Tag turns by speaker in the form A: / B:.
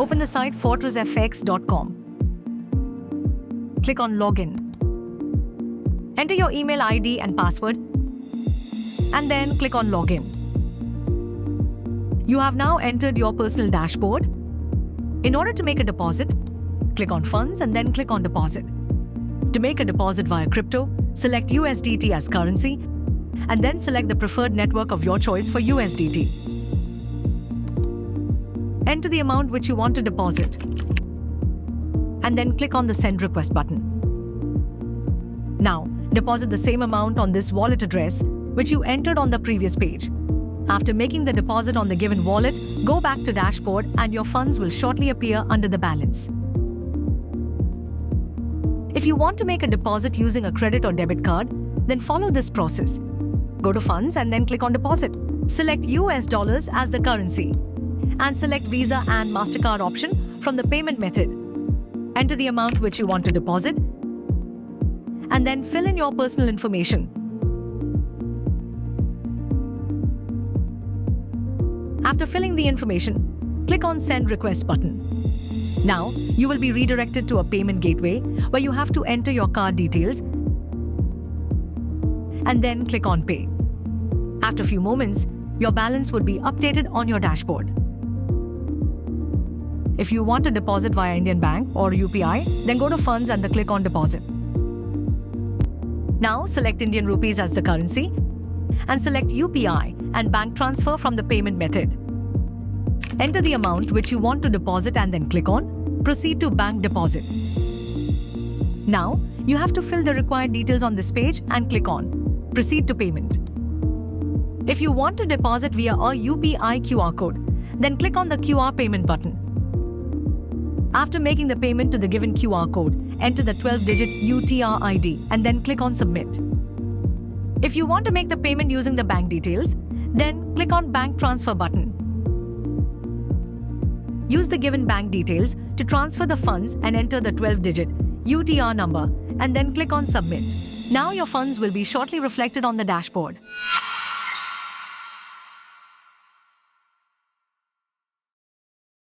A: Open the site fortressfx.com. Click on Login. Enter your email ID and password, and then click on Login. You have now entered your personal dashboard. In order to make a deposit, click on Funds and then click on Deposit. To make a deposit via crypto, select USDT as currency, and then select the preferred network of your choice for USDT. Enter the amount which you want to deposit, and then click on the Send Request button. Now, deposit the same amount on this wallet address which you entered on the previous page. After making the deposit on the given wallet, go back to dashboard and your funds will shortly appear under the balance. If you want to make a deposit using a credit or debit card, then follow this process. Go to Funds and then click on Deposit. Select US dollars as the currency and select Visa and MasterCard option from the payment method. Enter the amount which you want to deposit and then fill in your personal information. After filling the information, click on Send Request button. Now, you will be redirected to a payment gateway where you have to enter your card details and then click on Pay. After a few moments, your balance would be updated on your dashboard. If you want to deposit via Indian Bank or UPI, then go to Funds and click on Deposit. Now, select Indian Rupees as the currency and select UPI and bank transfer from the payment method. Enter the amount which you want to deposit and then click on Proceed to Bank Deposit. Now, you have to fill the required details on this page and click on Proceed to Payment. If you want to deposit via a UPI QR code, then click on the QR payment button. After making the payment to the given QR code, enter the 12-digit UTR ID and then click on Submit. If you want to make the payment using the bank details, then click on Bank Transfer button. Use the given bank details to transfer the funds and enter the 12-digit UTR number and then click on Submit. Now your funds will be shortly reflected on the dashboard.